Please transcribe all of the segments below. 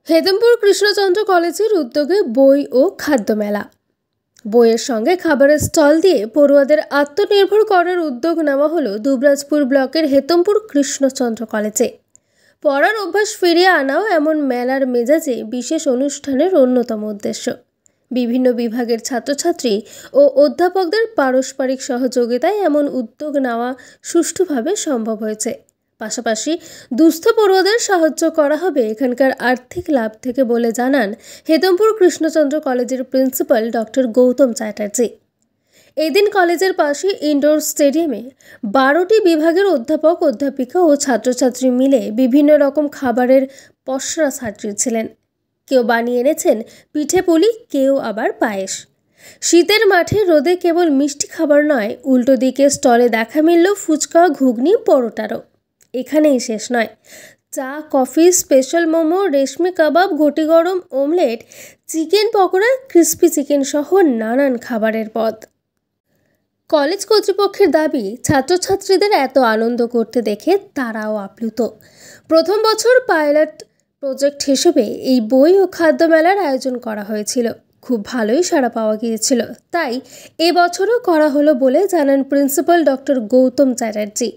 হেতমপুর কৃষ্ণচন্দ্র কলেজের উদ্যোগে বই ও খাদ্য মেলা। বইয়ের সঙ্গে খাবারের স্টল দিয়ে পড়ুয়াদের আত্মনির্ভর করার উদ্যোগ নেওয়া হলো দুবরাজপুর ব্লকের হেতমপুর কৃষ্ণচন্দ্র কলেজে। পড়ার অভ্যাস ফিরিয়ে আনাও এমন মেলার মেজাজে বিশেষ অনুষ্ঠানের অন্যতম উদ্দেশ্য। বিভিন্ন বিভাগের ছাত্রছাত্রী ও অধ্যাপকদের পারস্পরিক সহযোগিতায় এমন উদ্যোগ নেওয়া সুষ্ঠুভাবে সম্ভব হয়েছে। পাশাপাশি দুস্থ পড়ুয়াদের সাহায্য করা হবে এখানকার আর্থিক লাভ থেকে বলে জানান হেতমপুর কৃষ্ণচন্দ্র কলেজের প্রিন্সিপাল ডক্টর গৌতম চ্যাটার্জি। এদিন কলেজের পাশে ইনডোর স্টেডিয়ামে 12টি বিভাগের অধ্যাপক অধ্যাপিকা ও ছাত্রছাত্রী মিলে বিভিন্ন রকম খাবারের পসরা সাজিয়েছিলেন। কেউ বানিয়ে এনেছেন পিঠে পুলি, কেউ আবার পায়েস। শীতের মাঠে রোদে কেবল মিষ্টি খাবার নয়, উল্টো দিকে স্টলে দেখা মিলল ফুচকা, ঘুগনি, পরোটারও। এখানেই শেষ নয়, চা, কফি, স্পেশাল মোমো, রেশমি কাবাব, ঘটি গরম, omelette, chicken pakora, crispy chicken সহ নানান খাবারের পদ। কলেজ কর্তৃপক্ষের দাবি, ছাত্রছাত্রীদের এত আনন্দ করতে দেখে তারাও আপ্লুত। প্রথম বছর পাইলট প্রজেক্ট হিসেবে এই বই ও খাদ্য মেলার আয়োজন করা হয়েছিল। খুব ভালোই সাড়া পাওয়া গিয়েছিল, তাই এবছরও করা হলো বলে জানান প্রিন্সিপাল ডক্টর গৌতম চ্যাটার্জি।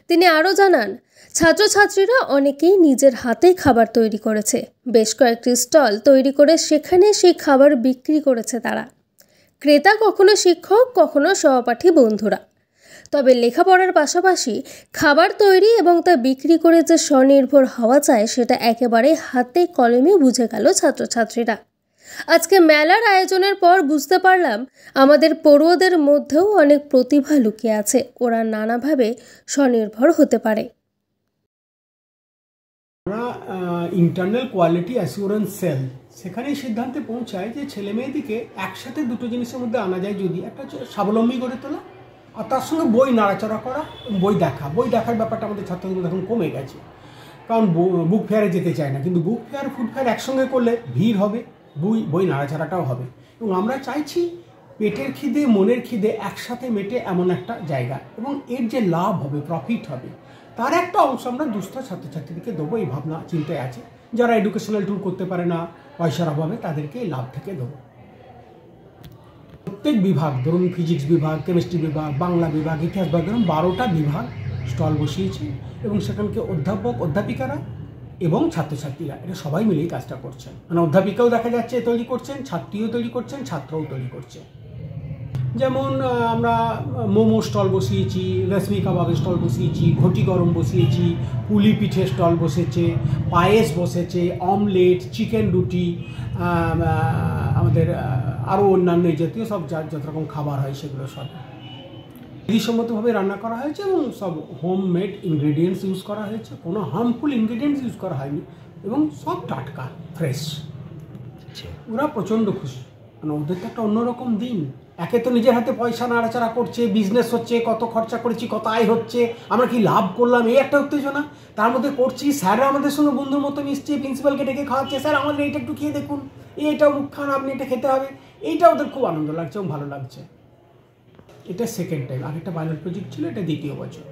তিনি আরও জানান, ছাত্রছাত্রীরা অনেকেই নিজের হাতে খাবার তৈরি করেছে। বেশ কয়েকটি স্টল তৈরি করে সেখানে সেই খাবার বিক্রি করেছে তারা। ক্রেতা কখনো শিক্ষক, কখনো সহপাঠী বন্ধুরা। তবে লেখাপড়ার পাশাপাশি খাবার তৈরি এবং তা বিক্রি করে যে স্বনির্ভর হওয়া যায়, সেটা একেবারে হাতে কলমে বুঝে গেল ছাত্রছাত্রীরা। আজকে মেলার আয়োজনের পর বুঝতে পারলাম, আমাদের পড়ুয়াদের মধ্যেও অনেক প্রতিভা লুকিয়ে আছে। ওরা নানাভাবে স্বনির্ভর হতে পারে। আমরা ইন্টারনাল কোয়ালিটি অ্যাসিওরেন্স সেল সেখানেই সিদ্ধান্তে পৌঁছায় যে ছেলে মেয়েদিকে একসাথে দুটো জিনিসের মধ্যে আনা যায়। যদি একটা স্বাবলম্বী গড়ে তোলা আর তার সঙ্গে বই নাড়াচাড়া করা, বই দেখার ব্যাপারটা আমাদের ছাত্রদের এখন কমে গেছে, কারণ বুক ফেয়ারে যেতে চায় না। কিন্তু বুক ফেয়ার, ফুড ফেয়ার একসঙ্গে করলে ভিড় হবে, বই নাড়াচাড়াটাও হবে। এবং আমরা চাইছি পেটের খিদে, মনের খিদে একসাথে মেটে এমন একটা জায়গা, এবং এর যে লাভ হবে, প্রফিট হবে, তার একটা অংশ আমরা দুস্থ ছাত্রছাত্রীদেরকে দেবো, এই ভাবনা চিন্তায় আছে। যারা এডুকেশনাল ট্যুর করতে পারে না পয়সার অভাবে, তাদেরকে এই লাভ থেকে দেবো। প্রত্যেক বিভাগ, ধরুন ফিজিক্স বিভাগ, কেমিস্ট্রি বিভাগ, বাংলা বিভাগ, ইতিহাস বিভাগ, ধরুন 12টা বিভাগ স্টল বসিয়েছে, এবং সেখানকে অধ্যাপক অধ্যাপিকারা এবং ছাত্রছাত্রীরা এটা সবাই মিলেই কাজটা করছেন। মানে অধ্যাপিকাও দেখা যাচ্ছে তৈরি করছেন, ছাত্রীও তৈরি করছেন, ছাত্রও তৈরি করছে। যেমন আমরা মোমো স্টল বসিয়েছি, রেশমি কাবাবের স্টল বসিয়েছি, ঘটি গরম বসিয়েছি, পুলি পিঠে স্টল বসেছে, পায়েস বসেছে, অমলেট, চিকেন রুটি, আমাদের আরও অন্যান্য জাতীয় সব যত রকম খাবার হয় সেগুলো সব বিধিসম্মতভাবে রান্না করা হয়েছে, এবং সব হোমমেড ইনগ্রেডিয়েন্টস ইউজ করা হয়েছে। কোনো হার্মফুল ইনগ্রেডিয়েন্টস ইউজ করা হয়নি, এবং সব টাটকা, ফ্রেশ। ওরা প্রচণ্ড খুশি, মানে ওদের তো একটা অন্যরকম দিন। একে তো নিজের হাতে পয়সা নাড়াচাড়া করছে, বিজনেস হচ্ছে, কত খরচা করেছি, কত আয় হচ্ছে, আমরা কি লাভ করলাম, এই একটা উত্তেজনা। তার মধ্যে করছি, স্যাররা আমাদের সঙ্গে বন্ধুর মতো মিশছে, প্রিন্সিপালকে ডেকে খাওয়াচ্ছে, স্যার আমাদের এইটা একটু খেয়ে দেখুন, এইটাও মুখ খান, আপনি এটা খেতে হবে। এইটা ওদের খুব আনন্দ লাগছে এবং ভালো লাগছে। এটা সেকেন্ড টাইম। আরেকটা পাইলট প্রজেক্ট ছিল, এটা দ্বিতীয় বছর।